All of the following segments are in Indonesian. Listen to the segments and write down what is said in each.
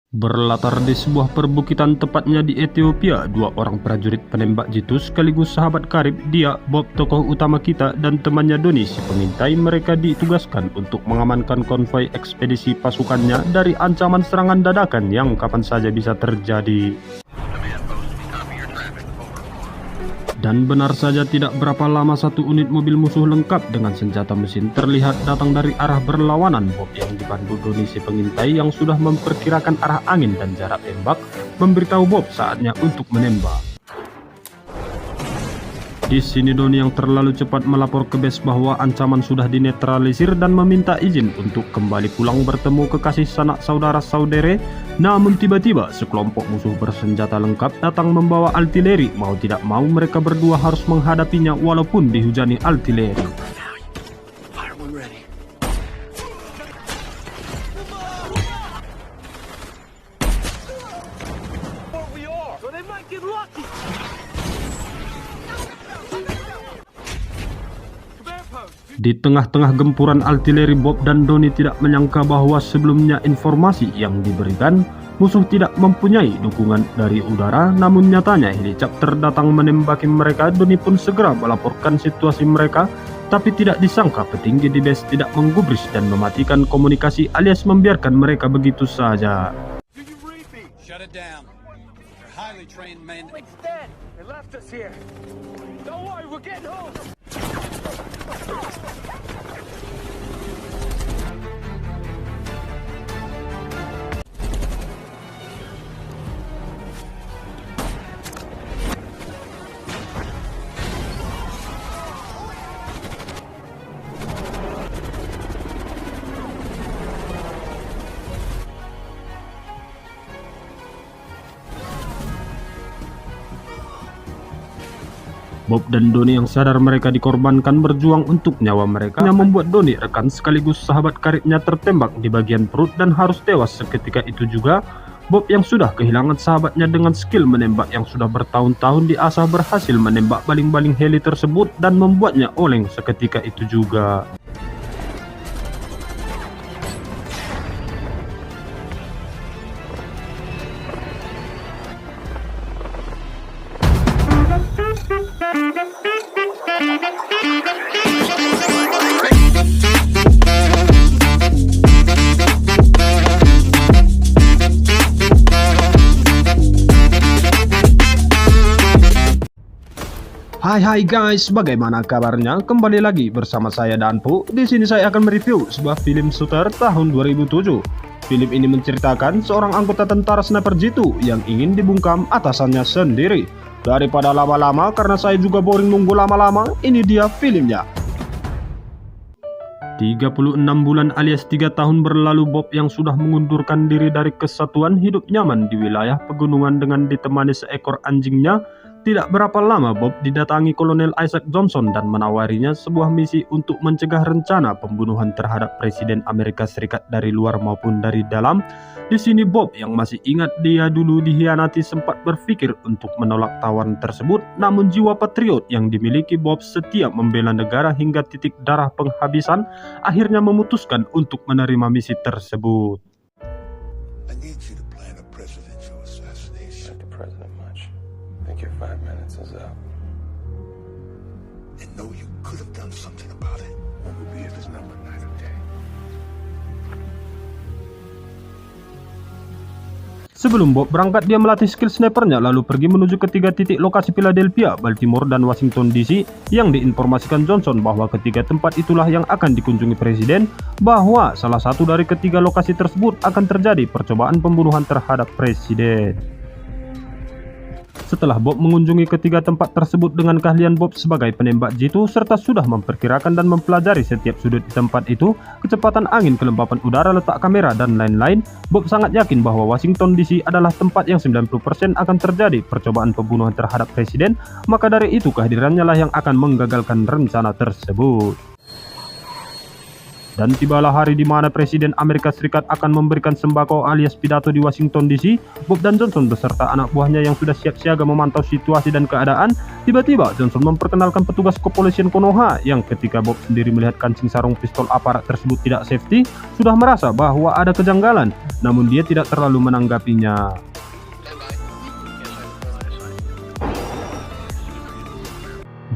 Berlatar di sebuah perbukitan tepatnya di Ethiopia, dua orang prajurit penembak jitu sekaligus sahabat karib dia, Bob tokoh utama kita, dan temannya Doni si pengintai mereka ditugaskan untuk mengamankan konvoi ekspedisi pasukannya dari ancaman serangan dadakan yang kapan saja bisa terjadi. Dan benar saja tidak berapa lama satu unit mobil musuh lengkap dengan senjata mesin terlihat datang dari arah berlawanan. Bob yang dipandu Doni si pengintai yang sudah memperkirakan arah angin dan jarak tembak memberitahu Bob saatnya untuk menembak. Di sini Doni yang terlalu cepat melapor ke base bahwa ancaman sudah dinetralisir dan meminta izin untuk kembali pulang bertemu kekasih sanak saudara saudere. Namun tiba-tiba sekelompok musuh bersenjata lengkap datang membawa artileri. Mau tidak mau mereka berdua harus menghadapinya walaupun dihujani artileri. Di tengah-tengah gempuran artileri, Bob dan Doni tidak menyangka bahwa sebelumnya informasi yang diberikan musuh tidak mempunyai dukungan dari udara, namun nyatanya helikopter datang menembaki mereka. Doni pun segera melaporkan situasi mereka, tapi tidak disangka petinggi di base tidak menggubris dan mematikan komunikasi alias membiarkan mereka begitu saja. Bob dan Doni yang sadar mereka dikorbankan berjuang untuk nyawa mereka, yang membuat Doni rekan sekaligus sahabat karibnya tertembak di bagian perut dan harus tewas seketika itu juga. Bob yang sudah kehilangan sahabatnya dengan skill menembak yang sudah bertahun-tahun diasah berhasil menembak baling-baling heli tersebut dan membuatnya oleng seketika itu juga. Hai guys, bagaimana kabarnya? Kembali lagi bersama saya Danpo. Di sini saya akan mereview sebuah film shooter tahun 2007. Film ini menceritakan seorang anggota tentara sniper jitu yang ingin dibungkam atasannya sendiri. Daripada lama-lama karena saya juga boring nunggu lama-lama, ini dia filmnya. 36 bulan alias 3 tahun berlalu, Bob yang sudah mengundurkan diri dari kesatuan hidup nyaman di wilayah pegunungan dengan ditemani seekor anjingnya. Tidak berapa lama Bob didatangi Kolonel Isaac Johnson dan menawarinya sebuah misi untuk mencegah rencana pembunuhan terhadap Presiden Amerika Serikat dari luar maupun dari dalam. Di sini Bob yang masih ingat dia dulu dikhianati sempat berpikir untuk menolak tawaran tersebut, namun jiwa patriot yang dimiliki Bob setia membela negara hingga titik darah penghabisan akhirnya memutuskan untuk menerima misi tersebut. Your 5 minutes is up. And know you could have done something about it. What would be if it's number night or day? Sebelum Bob berangkat, dia melatih skill snipernya lalu pergi menuju ke 3 titik lokasi Philadelphia, Baltimore, dan Washington DC yang diinformasikan Johnson bahwa ketiga tempat itulah yang akan dikunjungi Presiden, bahwa salah satu dari ketiga lokasi tersebut akan terjadi percobaan pembunuhan terhadap Presiden. Setelah Bob mengunjungi ketiga tempat tersebut dengan keahlian Bob sebagai penembak jitu serta sudah memperkirakan dan mempelajari setiap sudut di tempat itu, kecepatan angin, kelembapan udara, letak kamera, dan lain-lain, Bob sangat yakin bahwa Washington DC adalah tempat yang 90% akan terjadi percobaan pembunuhan terhadap Presiden. Maka dari itu kehadirannya lah yang akan menggagalkan rencana tersebut. Dan tibalah hari di mana Presiden Amerika Serikat akan memberikan sembako alias pidato di Washington DC. Bob dan Johnson beserta anak buahnya yang sudah siap siaga memantau situasi dan keadaan. Tiba-tiba Johnson memperkenalkan petugas kepolisian Konoha yang ketika Bob sendiri melihat kancing sarung pistol aparat tersebut tidak safety, sudah merasa bahwa ada kejanggalan, namun dia tidak terlalu menanggapinya.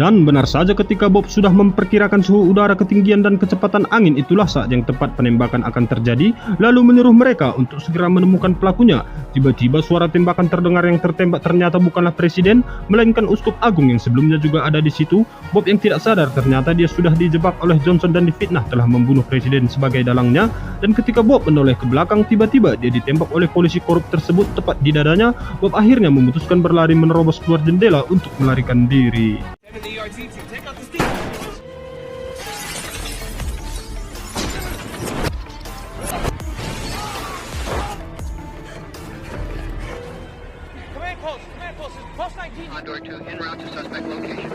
Dan benar saja ketika Bob sudah memperkirakan suhu udara, ketinggian dan kecepatan angin, itulah saat yang tepat penembakan akan terjadi, lalu menyuruh mereka untuk segera menemukan pelakunya. Tiba-tiba suara tembakan terdengar, yang tertembak ternyata bukanlah presiden, melainkan uskup agung yang sebelumnya juga ada di situ. Bob yang tidak sadar ternyata dia sudah dijebak oleh Johnson dan difitnah telah membunuh presiden sebagai dalangnya. Dan ketika Bob menoleh ke belakang, tiba-tiba dia ditembak oleh polisi korup tersebut tepat di dadanya. Bob akhirnya memutuskan berlari menerobos keluar jendela untuk melarikan diri. Condor 2, en route to suspect location.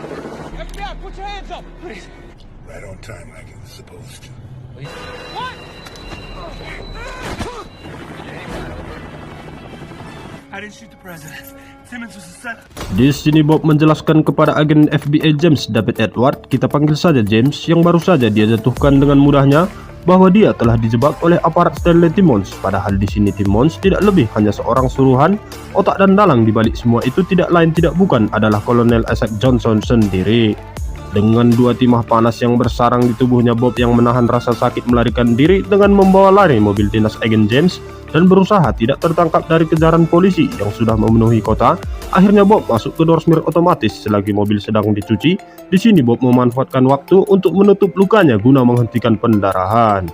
FBI, put your hands up, please. Right on time, like it was supposed to. What? I didn't shoot the president. Simmons was a setup. Di sini Bob menjelaskan kepada agen FBI James David Edward, kita panggil saja James, yang baru saja dia jatuhkan dengan mudahnya, bahwa dia telah dijebak oleh aparat Stanley Timmons. Padahal di sini Timmons tidak lebih hanya seorang suruhan. Otak dan dalang di balik semua itu tidak lain tidak bukan adalah Kolonel Isaac Johnson sendiri. Dengan dua timah panas yang bersarang di tubuhnya, Bob yang menahan rasa sakit melarikan diri dengan membawa lari mobil dinas agen James dan berusaha tidak tertangkap dari kejaran polisi yang sudah memenuhi kota. Akhirnya Bob masuk ke door smear otomatis selagi mobil sedang dicuci. Di sini Bob memanfaatkan waktu untuk menutup lukanya guna menghentikan pendarahan.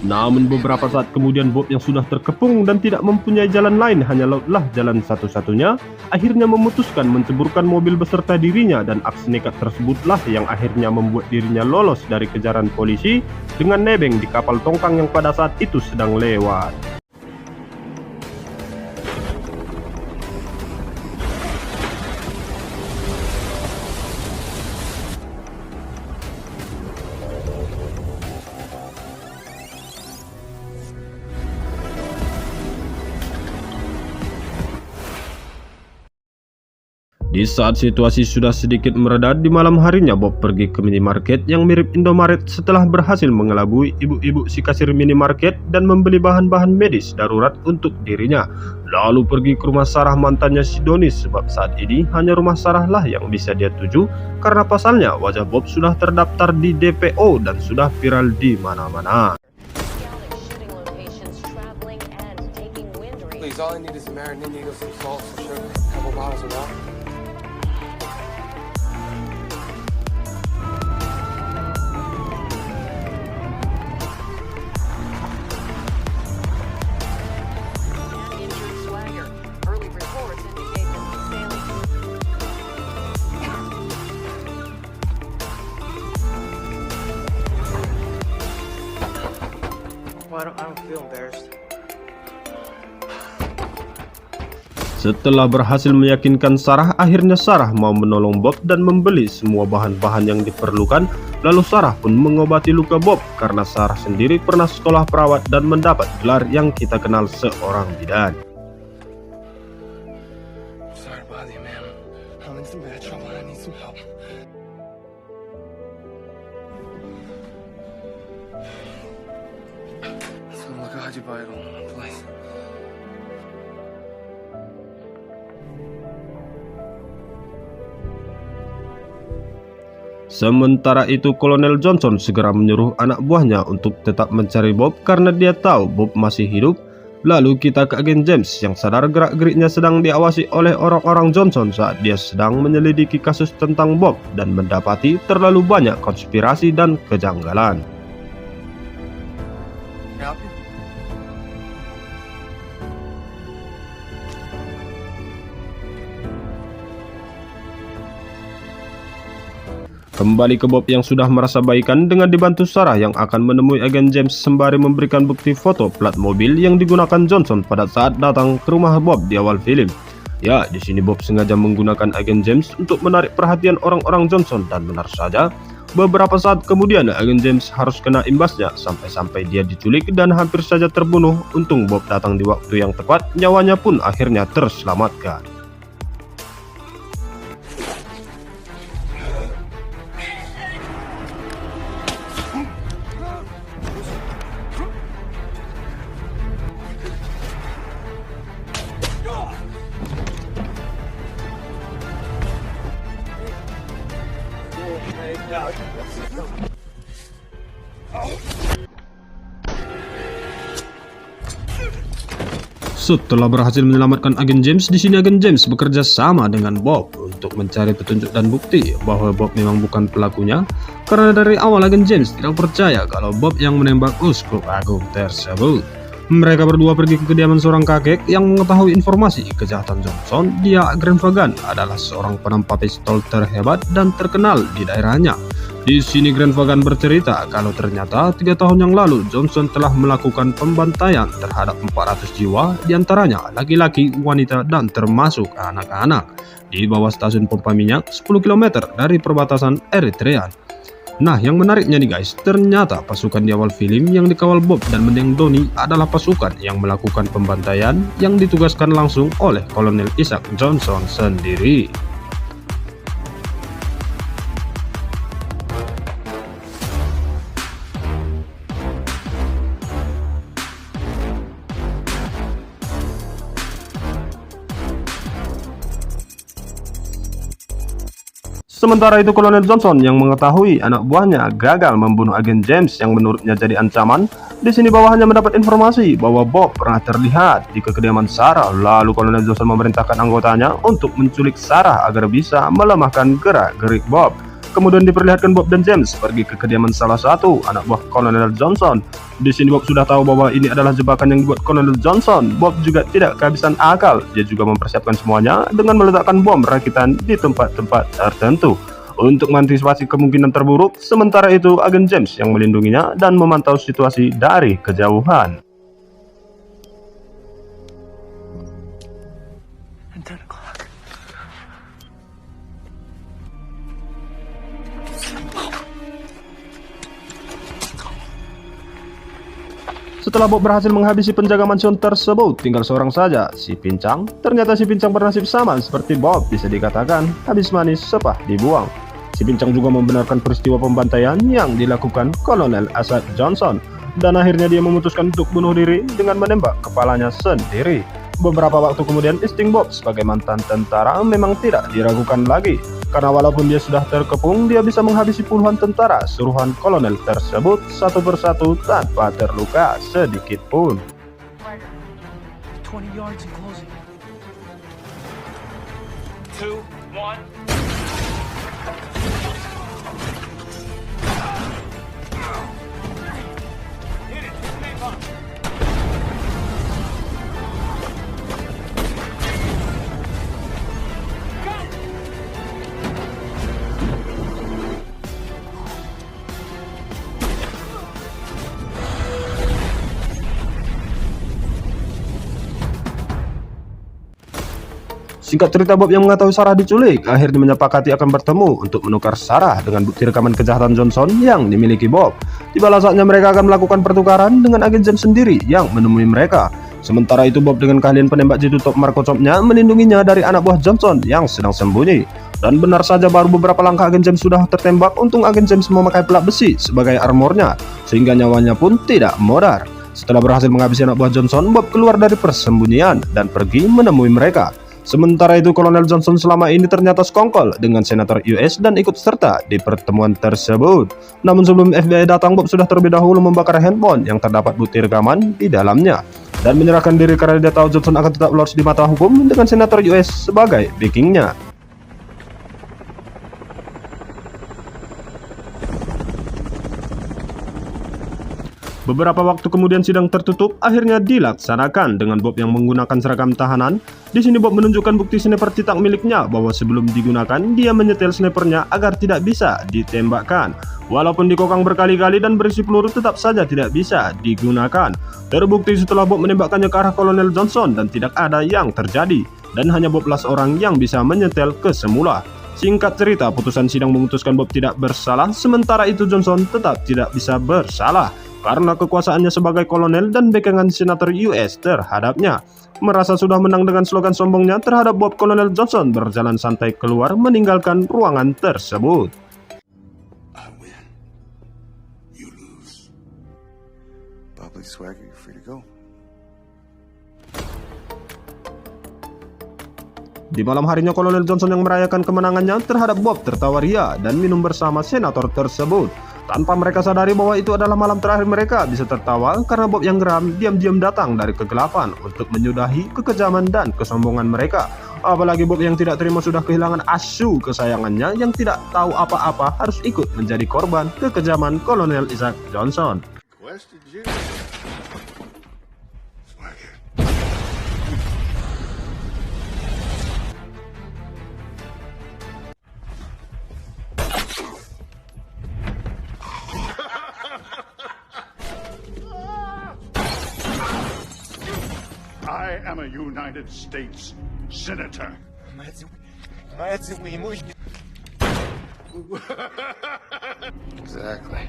Namun beberapa saat kemudian Bob yang sudah terkepung dan tidak mempunyai jalan lain, hanya lautlah jalan satu-satunya, akhirnya memutuskan menceburkan mobil beserta dirinya, dan aksi nekat tersebutlah yang akhirnya membuat dirinya lolos dari kejaran polisi dengan nebeng di kapal tongkang yang pada saat itu sedang lewat. Di saat situasi sudah sedikit mereda di malam harinya, Bob pergi ke minimarket yang mirip Indomaret setelah berhasil mengelabui ibu-ibu si kasir minimarket dan membeli bahan-bahan medis darurat untuk dirinya. Lalu pergi ke rumah Sarah mantannya si Donis, sebab saat ini hanya rumah Sarah lah yang bisa dia tuju karena pasalnya wajah Bob sudah terdaftar di DPO dan sudah viral di mana-mana. Please, all I need is some marinade needles, some salt, some sugar, a couple bottles of water. I don't feel embarrassed. Setelah berhasil meyakinkan Sarah, akhirnya Sarah mau menolong Bob dan membeli semua bahan-bahan yang diperlukan. Lalu Sarah pun mengobati luka Bob karena Sarah sendiri pernah sekolah perawat dan mendapat gelar yang kita kenal seorang bidan. Sorry to bother you, ma'am. I'm in some bad trouble and I need some help. Look, Haji Vital, please. Sementara itu Kolonel Johnson segera menyuruh anak buahnya untuk tetap mencari Bob karena dia tahu Bob masih hidup. Lalu kita ke agen James yang sadar gerak-geriknya sedang diawasi oleh orang-orang Johnson saat dia sedang menyelidiki kasus tentang Bob dan mendapati terlalu banyak konspirasi dan kejanggalan. Help you? Kembali ke Bob yang sudah merasa baikan dengan dibantu Sarah yang akan menemui agen James sembari memberikan bukti foto plat mobil yang digunakan Johnson pada saat datang ke rumah Bob di awal film. Ya, di sini Bob sengaja menggunakan agen James untuk menarik perhatian orang-orang Johnson, dan benar saja, beberapa saat kemudian agen James harus kena imbasnya sampai-sampai dia diculik dan hampir saja terbunuh. Untung Bob datang di waktu yang tepat, nyawanya pun akhirnya terselamatkan. Setelah berhasil menyelamatkan agen James, di sini agen James bekerja sama dengan Bob untuk mencari petunjuk dan bukti bahwa Bob memang bukan pelakunya, karena dari awal agen James tidak percaya kalau Bob yang menembak uskup agung tersebut. Mereka berdua pergi ke kediaman seorang kakek yang mengetahui informasi kejahatan Johnson. Dia, Grant Vaughan, adalah seorang penampa pistol terhebat dan terkenal di daerahnya. Di sini Grant Vaughan bercerita kalau ternyata 3 tahun yang lalu Johnson telah melakukan pembantaian terhadap 400 jiwa, diantaranya laki-laki, wanita, dan termasuk anak-anak, di bawah stasiun pompa minyak 10 km dari perbatasan Eritrea. Nah, yang menariknya nih guys, ternyata pasukan di awal film yang dikawal Bob dan mendiang Donnie adalah pasukan yang melakukan pembantaian yang ditugaskan langsung oleh Kolonel Isaac Johnson sendiri. Sementara itu Kolonel Johnson yang mengetahui anak buahnya gagal membunuh agen James yang menurutnya jadi ancaman, di sini bawahannya mendapat informasi bahwa Bob pernah terlihat di kediaman Sarah. Lalu Kolonel Johnson memerintahkan anggotanya untuk menculik Sarah agar bisa melemahkan gerak-gerik Bob. Kemudian diperlihatkan Bob dan James pergi ke kediaman salah satu anak buah Kolonel Johnson. Di sini Bob sudah tahu bahwa ini adalah jebakan yang dibuat Kolonel Johnson. Bob juga tidak kehabisan akal. Dia juga mempersiapkan semuanya dengan meletakkan bom rakitan di tempat-tempat tertentu untuk mengantisipasi kemungkinan terburuk. Sementara itu agen James yang melindunginya dan memantau situasi dari kejauhan. And 10 o'clock. Setelah Bob berhasil menghabisi penjaga mansion tersebut, tinggal seorang saja, si Pincang. Ternyata si Pincang bernasib sama seperti Bob, bisa dikatakan habis manis sepah dibuang. Si Pincang juga membenarkan peristiwa pembantaian yang dilakukan Kolonel Isaac Johnson, dan akhirnya dia memutuskan untuk bunuh diri dengan menembak kepalanya sendiri. Beberapa waktu kemudian, insting Bob sebagai mantan tentara memang tidak diragukan lagi, karena walaupun dia sudah terkepung, dia bisa menghabisi puluhan tentara suruhan kolonel tersebut satu persatu tanpa terluka sedikit pun. 20 yards and closing. 2, 1. Singkat cerita, Bob yang mengetahui Sarah diculik akhirnya menyepakati akan bertemu untuk menukar Sarah dengan bukti rekaman kejahatan Johnson yang dimiliki Bob. Tibalah saatnya mereka akan melakukan pertukaran dengan agen James sendiri yang menemui mereka. Sementara itu Bob dengan keahlian penembak jitu top Marco Chopnya melindunginya dari anak buah Johnson yang sedang sembunyi. Dan benar saja, baru beberapa langkah agen James sudah tertembak. Untung agen James memakai pelat besi sebagai armornya, sehingga nyawanya pun tidak modar. Setelah berhasil menghabisi anak buah Johnson, Bob keluar dari persembunyian dan pergi menemui mereka. Sementara itu Kolonel Johnson selama ini ternyata sekongkol dengan senator US dan ikut serta di pertemuan tersebut. Namun sebelum FBI datang, Bob sudah terlebih dahulu membakar handphone yang terdapat bukti rekaman di dalamnya dan menyerahkan diri karena dia tahu Johnson akan tetap lolos di mata hukum dengan senator US sebagai backingnya. Beberapa waktu kemudian sidang tertutup akhirnya dilaksanakan dengan Bob yang menggunakan seragam tahanan. Di sini Bob menunjukkan bukti sniper cetak miliknya bahwa sebelum digunakan dia menyetel snipernya agar tidak bisa ditembakkan. Walaupun dikokang berkali-kali dan berisi peluru, tetap saja tidak bisa digunakan. Terbukti setelah Bob menembakkannya ke arah Kolonel Johnson dan tidak ada yang terjadi. dan hanya Bob lah seorang yang bisa menyetel ke semula. Singkat cerita, putusan sidang memutuskan Bob tidak bersalah, sementara itu Johnson tetap tidak bisa bersalah karena kekuasaannya sebagai kolonel dan backingan senator US terhadapnya. Merasa sudah menang dengan slogan sombongnya terhadap Bob, Kolonel Johnson berjalan santai keluar meninggalkan ruangan tersebut. I win. You lose. Bubbly Swagger, you're free to go. Di malam harinya, Kolonel Johnson yang merayakan kemenangannya terhadap Bob tertawa ria dan minum bersama senator tersebut. Tanpa mereka sadari bahwa itu adalah malam terakhir mereka bisa tertawa karena Bob yang geram diam-diam datang dari kegelapan untuk menyudahi kekejaman dan kesombongan mereka. Apalagi Bob yang tidak terima sudah kehilangan asuh kesayangannya yang tidak tahu apa-apa harus ikut menjadi korban kekejaman Kolonel Isaac Johnson. Question you. Swagger. I am a United States Senator. Exactly.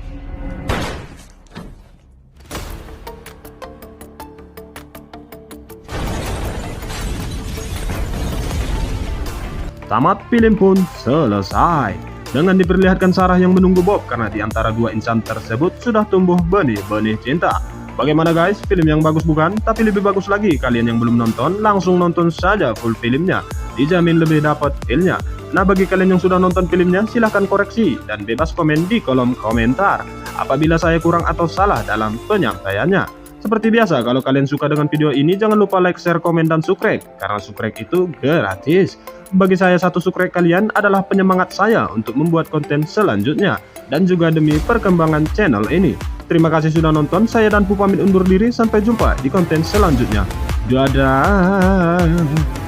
Tamat film pun selesai dengan diperlihatkan Sarah yang menunggu Bob karena di antara dua insan tersebut sudah tumbuh benih-benih cinta. Bagaimana guys, film yang bagus bukan? Tapi lebih bagus lagi, kalian yang belum nonton langsung nonton saja full filmnya, dijamin lebih dapat feel-nya. Nah, bagi kalian yang sudah nonton filmnya silahkan koreksi dan bebas komen di kolom komentar apabila saya kurang atau salah dalam penyampaiannya. Seperti biasa, kalau kalian suka dengan video ini jangan lupa like, share, komen, dan subscribe karena subscribe itu gratis. Bagi saya, satu subscribe kalian adalah penyemangat saya untuk membuat konten selanjutnya dan juga demi perkembangan channel ini. Terima kasih sudah nonton, saya dan Pu pamit undur diri, sampai jumpa di konten selanjutnya. Dadah.